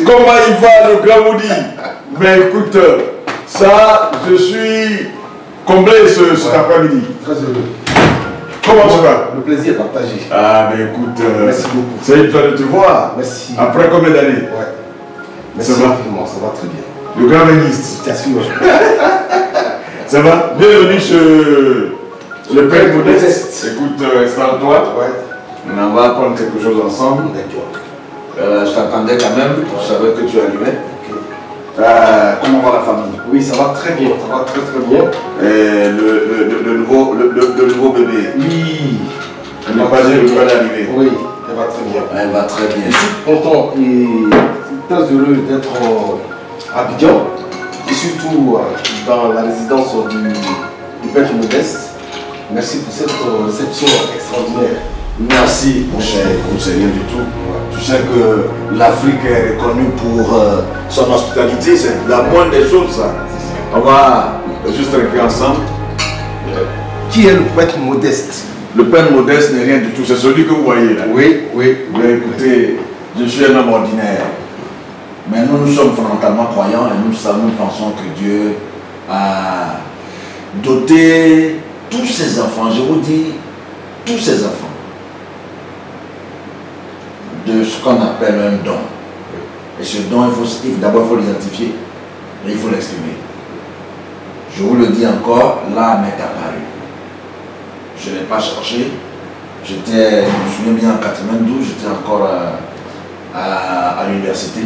Comment il va le grand Moudi? Mais écoute, ça, je suis comblé cet après-midi. Très heureux. Comment tu vas? Le plaisir est partagé. Ah, mais écoute, merci beaucoup. C'est une joie de te voir. Merci. Après combien d'années? Ouais. Merci ça va? Ça va très bien. Le grand ministre. Je t'assure. Ça va? Bienvenue chez le Père Modeste. Écoute, installe-toi. Ouais. On va apprendre quelque chose ensemble. D'accord. Je t'attendais quand même, je savais que tu arrivais. Ok. Comment va la famille? Oui, ça va très bien. Ça va très bien. Et le nouveau bébé? Oui. Elle n'est pas dit que tu vas arriver. Oui, elle va très bien. Elle va très bien. Je suis content et très heureux d'être à Abidjan. Et surtout dans la résidence du Père Modeste. Merci pour cette réception extraordinaire. Merci, mon cher. Écoute, c'est rien du tout. Tu sais que l'Afrique est reconnue pour son hospitalité. C'est la moindre des choses, ça. On va juste rester ensemble. Qui est le Père Modeste? Le Père Modeste n'est rien du tout. C'est celui que vous voyez là. Oui. Mais écoutez, je suis un homme ordinaire. Mais nous sommes fondamentalement croyants et nous pensons que Dieu a doté tous ses enfants, je vous dis, tous ses enfants, de ce qu'on appelle un don. Et ce don, d'abord il faut l'identifier et il faut l'exprimer. Je vous le dis encore, l'âme est apparue. Je ne l'ai pas cherché. Je me souviens bien en 92, j'étais encore à l'université.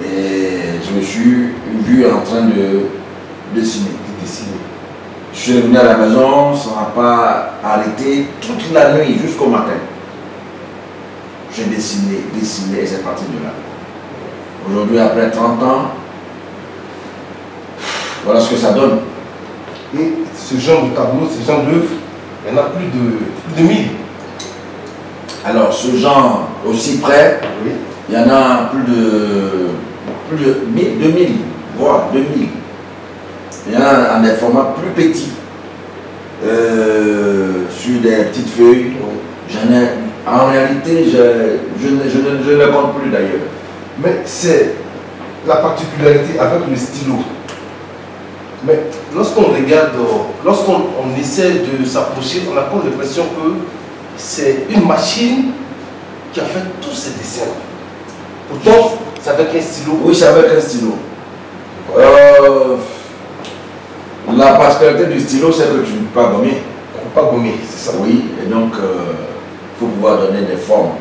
Et je me suis vu en train de dessiner. Je suis revenu à la maison, ça n'a pas arrêté toute la nuit jusqu'au matin. J'ai dessiné et c'est parti de là. Aujourd'hui, après 30 ans, voilà ce que ça donne. Et ce genre de tableau, ce genre d'œuvre, il y en a plus de 1000. Alors, ce genre aussi près, Oui. il y en a plus de 2000, voire 2000. Il y en a en des formats plus petits, sur des petites feuilles. J'en ai, en réalité, je ne les compte plus d'ailleurs. Mais c'est la particularité avec le stylo. Mais lorsqu'on regarde, lorsqu'on essaie de s'approcher, on a comme l'impression que c'est une machine qui a fait tous ces dessins. Pourtant, c'est avec un stylo. Oui, c'est avec un stylo. La particularité du stylo, c'est que tu ne peux pas gommer. On ne peut pas gommer, c'est ça. Oui, et donc il faut pouvoir donner des formes,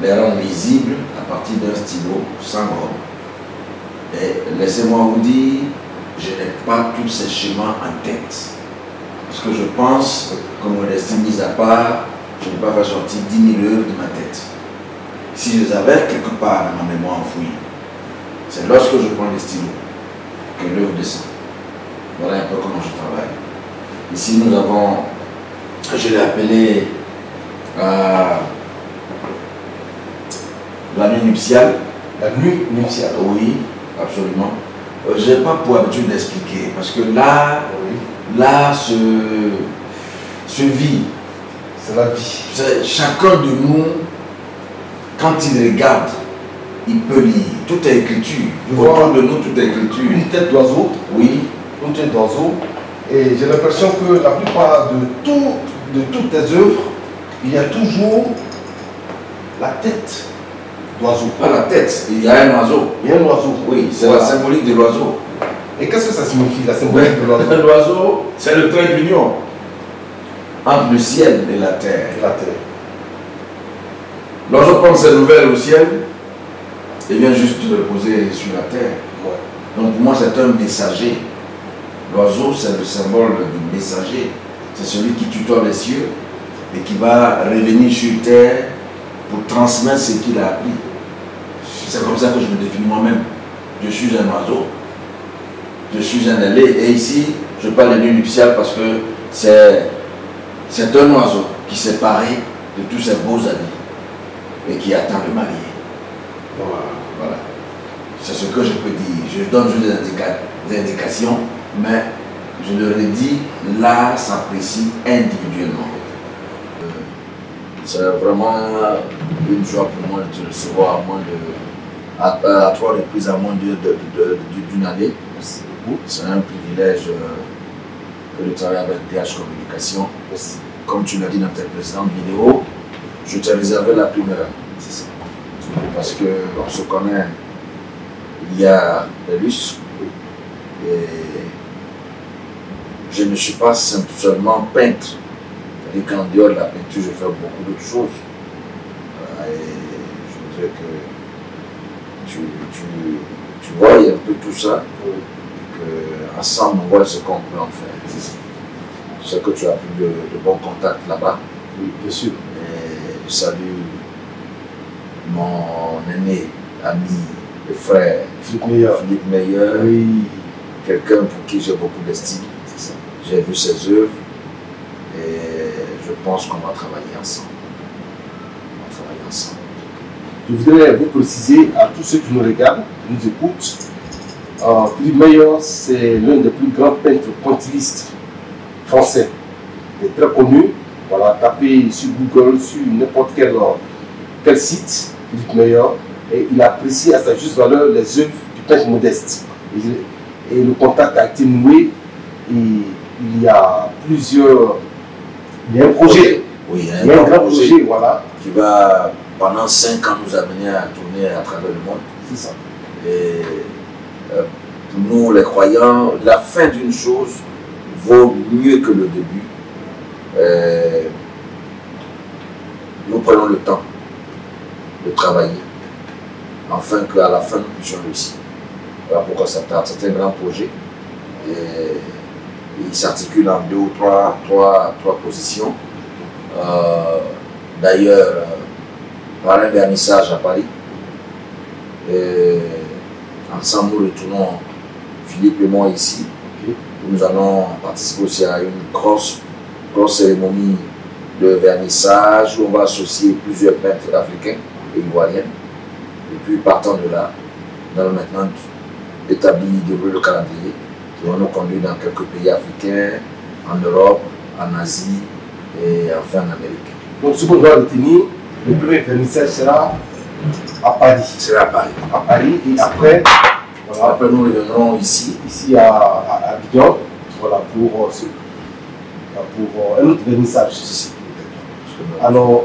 les rendre lisibles à partir d'un stylo sans gomme. Et laissez-moi vous dire, je n'ai pas tous ces schémas en tête. Parce que je pense que modestie mise à part, je ne peux pas faire sortir 10 000 œuvres de ma tête. Si je les avais quelque part dans ma mémoire enfouie, c'est lorsque je prends le stylo que l'œuvre descend. Voilà un peu comment je travaille. Ici, nous avons, je l'ai appelé la nuit nuptiale. La nuit nuptiale. Oui, absolument. Je n'ai pas pour habitude d'expliquer, parce que là, là se vit. C'est la vie. Chacun de nous, quand il regarde, il peut lire. Tout est écriture. Autour de nous, tout est écriture. Une tête d'oiseau. Oui. Une tête d'oiseau. Et j'ai l'impression que la plupart de toutes tes œuvres, il y a toujours la tête d'oiseau. Pas la tête, il y a un oiseau. Il y a un oiseau. Oui, c'est la symbolique de l'oiseau. Et qu'est-ce que ça signifie, la symbolique de l'oiseau? L'oiseau, c'est le trait d'union entre le ciel et la terre. La terre. L'oiseau prend ses nouvelles au ciel et vient juste reposer sur la terre. Ouais. Donc pour moi, c'est un messager. L'oiseau, c'est le symbole du messager. C'est celui qui tutoie les cieux et qui va revenir sur terre pour transmettre ce qu'il a appris. C'est comme ça que je me définis moi-même. Je suis un oiseau. Je suis un ailé. Et ici, je parle de nuit nuptiale parce que c'est un oiseau qui s'est paré de tous ses beaux habits et qui attend le marié. Voilà. C'est ce que je peux dire. Je donne juste des indications, mais je le redis, l'art s'apprécie individuellement. C'est vraiment une joie pour moi de te recevoir, moi à 3 reprises à moins d'une année. C'est un privilège de travailler avec DH Communication. Comme tu l'as dit dans tes précédentes vidéos, je t'ai réservé la primeur. Parce qu'on se connaît, il y a des lustres. Et je ne suis pas seulement peintre. C'est-à-dire qu'en dehors de la peinture, je fais beaucoup d'autres choses. Et je voudrais que tu vois un peu tout ça, qu'ensemble on voit ce qu'on peut en faire. Je sais que tu as plus de bons contacts là-bas. Oui, bien sûr. Et je salue mon aîné, ami et frère, Philippe Meyer. Oui. Quelqu'un pour qui j'ai beaucoup d'estime. J'ai vu ses œuvres et je pense qu'on va travailler ensemble. Je voudrais vous préciser à tous ceux qui nous regardent, qui nous écoutent, Philippe Meyer, c'est l'un des plus grands peintres pointillistes français. Il est très connu. Voilà, tapez sur Google, sur n'importe quel site, Philippe Meyer, et il apprécie à sa juste valeur les œuvres du peintre modeste. Et le contact a été noué. Et il y a plusieurs. Il y a un projet. Oui, il y a un grand projet, voilà. Qui va pendant 5 ans nous amener à tourner à travers le monde. C'est ça. Et pour nous, les croyants, la fin d'une chose vaut mieux que le début. Nous prenons le temps de travailler, afin qu'à la fin nous puissions réussir. Voilà pourquoi c'est un grand projet. Et il s'articule en 2 ou 3 positions. D'ailleurs, par un vernissage à Paris. Et ensemble, nous retournons, Philippe et moi, ici. Nous allons participer aussi à une grosse cérémonie de vernissage où on va associer plusieurs peintres africains et ivoiriens. Et puis, partant de là, nous allons maintenant établir, développer le calendrier qui va nous conduire dans quelques pays africains, en Europe, en Asie et enfin en Amérique. Donc, ce qu'on doit retenir, le premier vernissage sera à Paris. C'est à Paris. À Paris, et après, voilà, après nous reviendrons ici à Abidjan, voilà, pour un autre vernissage. Alors,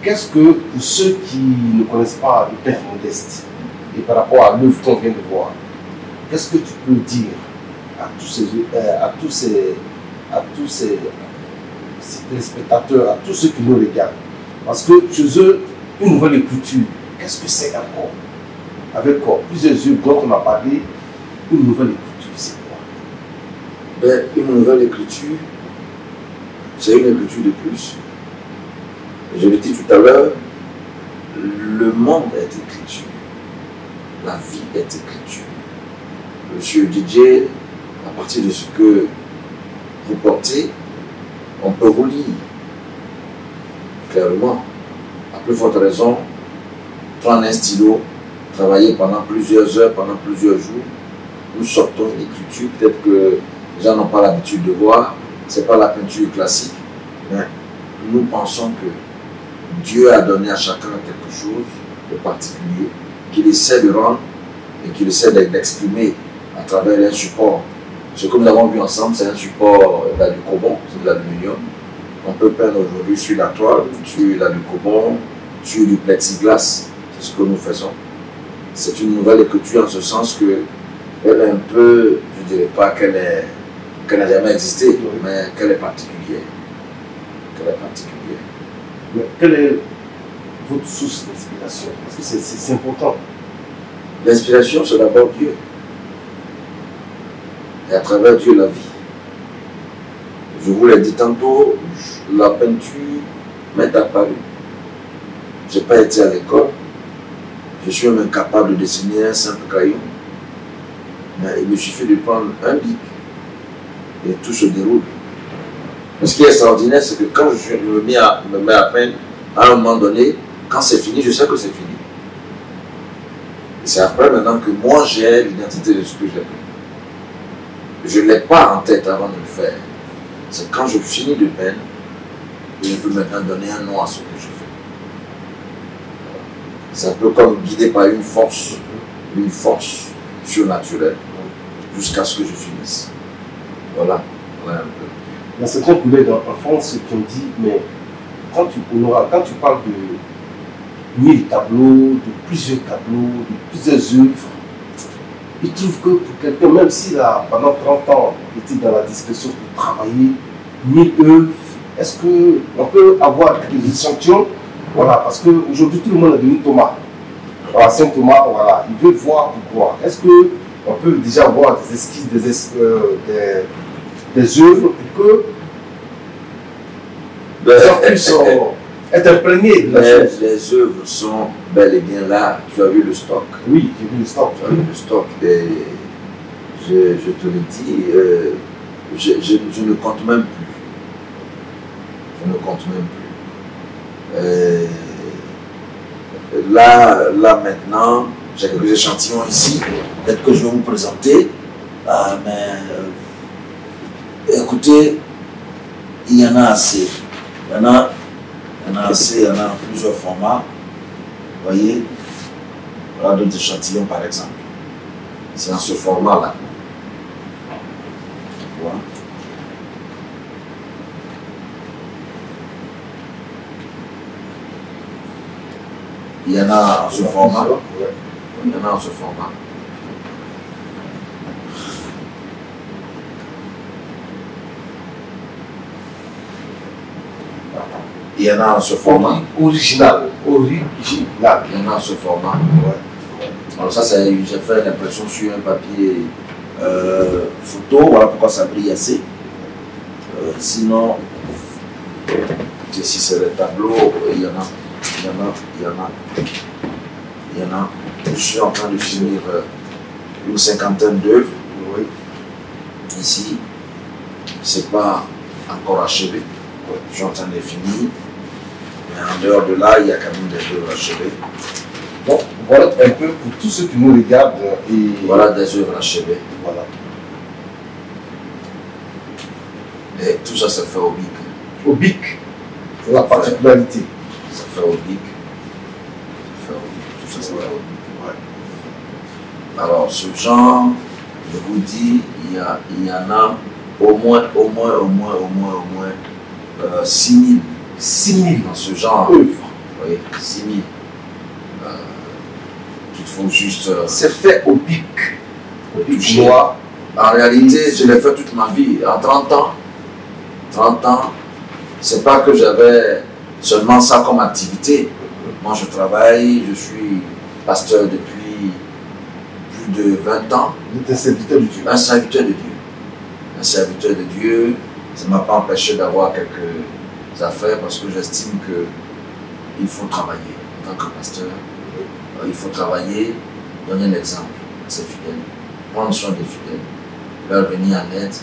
qu'est-ce que, pour ceux qui ne connaissent pas le peintre modeste, et par rapport à l'œuvre qu'on vient de voir, qu'est-ce que tu peux dire à tous ces téléspectateurs, à tous ceux qui nous regardent? Parce que chez eux, une nouvelle écriture, qu'est-ce que c'est encore? Avec quoi? Plusieurs œuvres dont on a parlé, une nouvelle écriture, c'est quoi? Une nouvelle écriture, c'est une écriture de plus. Je l'ai dit tout à l'heure, le monde est écriture, la vie est écriture. Monsieur Didier, à partir de ce que vous portez, on peut vous lire clairement. À plus forte raison, prendre un stylo, travailler pendant plusieurs heures, pendant plusieurs jours, nous sortons une écriture, peut-être que les gens n'ont pas l'habitude de voir, ce n'est pas la peinture classique, mais nous pensons que Dieu a donné à chacun quelque chose de particulier, qu'il essaie de rendre et qu'il essaie d'exprimer à travers un support. Ce que nous avons vu ensemble, c'est un support d'Alucobon, c'est de l'aluminium. On peut peindre aujourd'hui sur la toile, sur l'Alucobon, sur du plexiglas. C'est ce que nous faisons. C'est une nouvelle écriture en ce sens qu'elle est un peu, je ne dirais pas qu'elle n'a jamais existé, mais qu'elle est particulière. Mais quelle est votre source d'inspiration? Parce que c'est important. L'inspiration, c'est d'abord Dieu. Et à travers Dieu, la vie. Je vous l'ai dit tantôt, la peinture m'est apparue. Je n'ai pas été à l'école. Je suis même incapable de dessiner un simple crayon. Mais il me suffit de prendre un bic et tout se déroule. Mais ce qui est extraordinaire, c'est que quand je me mets à peindre, à un moment donné, quand c'est fini, je sais que c'est fini. Et c'est après maintenant que moi j'ai l'identité de ce que j'ai peint. Je ne l'ai pas en tête avant de le faire. C'est quand je finis de peindre que je peux maintenant donner un nom à ce que je fais. C'est un peu comme guidé par une force surnaturelle, jusqu'à ce que je finisse. Voilà. Voilà un peu. Il y a certains collègues en France qui ont dit, mais quand tu parles de 1000 tableaux, de plusieurs œuvres, ils trouvent que pour quelqu'un, même s'il a pendant 30 ans été dans la discussion pour travailler 1000 œuvres, est-ce qu'on peut avoir des échantillons? Voilà, parce qu'aujourd'hui tout le monde est devenu Thomas. Voilà, Saint Thomas, voilà, il veut voir pour croire. Est-ce qu'on peut déjà avoir des esquisses, des œuvres pour que les gens puissent être imprégnés de la chose? Les œuvres sont bel et bien là. Tu as vu le stock? Oui, j'ai vu le stock. Tu as vu le stock. Et je te le dis, je ne compte même plus. Je ne compte même plus. Là maintenant, j'ai quelques échantillons ici. Peut-être que je vais vous présenter. Mais écoutez, il y en a assez. Il y en a assez, il y en a en plusieurs formats. Vous voyez, voilà d'autres échantillons par exemple. C'est dans ce format-là. Voilà. Il y en a en ce format. Il y en a en ce format. Il y en a en ce format. Original. Il y en a en ce format. Ouais. Alors ça, j'ai fait l'impression sur un papier photo. Voilà pourquoi ça brille assez. Sinon, si c'est le tableau, il y en a. Je suis en train de finir une cinquantaine d'œuvres. Oui. Ici, c'est pas encore achevé. Je suis en train de finir. Mais en dehors de là, il y a quand même des œuvres achevées. Donc, voilà un peu pour tous ceux qui nous regardent. Voilà des œuvres achevées. Voilà. Et tout ça, ça fait au bic. Au bic, c'est la particularité. Ça fait au bic. Tout ça, ça fait au bic. Ouais. Alors, ce genre, je vous dis, il y en a au moins 6 000 dans ce genre. Oui, 6 000. Il faut juste. C'est fait au pic. Au pic noir. En réalité, je l'ai fait toute ma vie. En 30 ans, c'est pas que j'avais seulement ça comme activité. Moi, je travaille, je suis pasteur depuis plus de 20 ans. Vous êtes un serviteur de Dieu. Un serviteur de Dieu. Un serviteur de Dieu. Ça ne m'a pas empêché d'avoir quelques affaires parce que j'estime qu'il faut travailler en tant que pasteur. Il faut travailler, donner l'exemple à ses fidèles, prendre soin des fidèles, leur venir en aide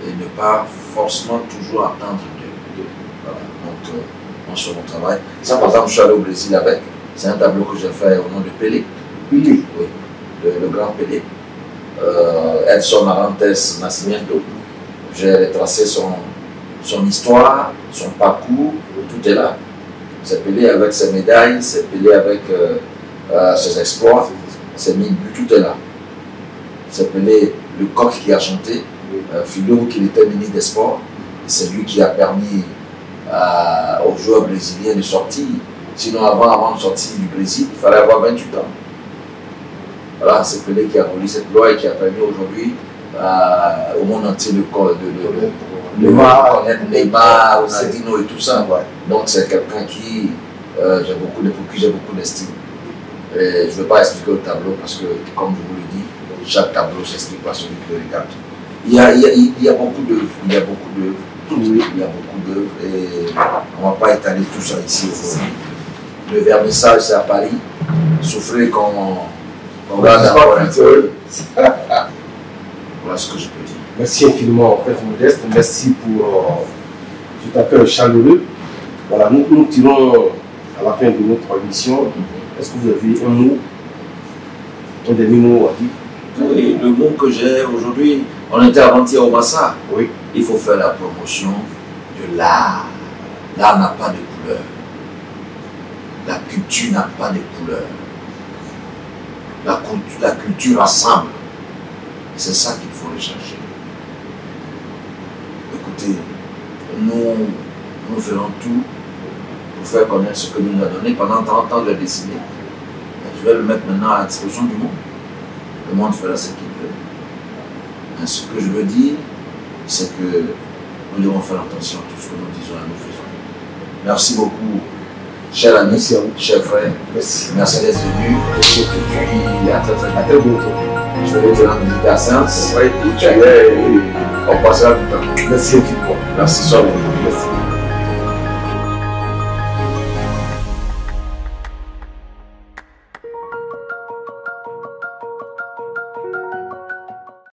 et ne pas forcément toujours attendre d'eux. Voilà. Donc, on se travaille. Ça, par exemple, je suis allé au Brésil avec. C'est un tableau que j'ai fait au nom de Pelé. Pelé? Oui, le grand Pelé. Edson Arantes Nascimento. J'ai retracé son histoire, son parcours, tout est là. C'est Pelé avec ses médailles, c'est Pelé avec ses exploits, ses buts, tout est là. C'est Pelé, le coq qui a chanté, Philo qui était ministre des Sports, c'est lui qui a permis aux joueurs brésiliens de sortir. Sinon, avant de sortir du Brésil, il fallait avoir 28 ans. Voilà, c'est Pelé qui a aboli cette loi et qui a permis aujourd'hui au monde entier de connaître Neymar, Ronaldinho et tout ça. Ouais. Donc c'est quelqu'un qui j'ai beaucoup d'estime. Et je ne veux pas expliquer le tableau parce que, comme je vous le dis, chaque tableau s'explique par celui qui le regarde. Il y a beaucoup d'œuvres, il y a beaucoup d'œuvres et on ne va pas étaler tout ça ici. Le vernissage c'est à Paris, souffrez qu'on regarde encore un peu. Voilà ce que je peux dire. Merci infiniment, Père Modeste. Merci pour cet accueil chaleureux. Voilà, nous tirons à la fin de notre émission. Est-ce que vous avez un dernier mot à dire? Oui, le mot que j'ai aujourd'hui, on était avant-hier au Massa. Oui. Il faut faire la promotion de l'art. L'art n'a pas de couleur. La culture n'a pas de couleur. La culture rassemble. C'est ça qu'il faut rechercher. Écoutez, nous ferons tout pour faire connaître ce que nous a donné. Pendant 30 ans, je l'ai dessiné. Je vais le mettre maintenant à la disposition du monde. Le monde fera ce qu'il veut. Mais ce que je veux dire, c'est que nous devons faire attention à tout ce que nous disons et nous faisons. Merci beaucoup, cher ami, cher frère. Merci d'être venu. Et puis, à très bientôt. Je vais te rendre visite à Sainte. On passera du temps. Merci infiniment. Merci, sois béni. Merci.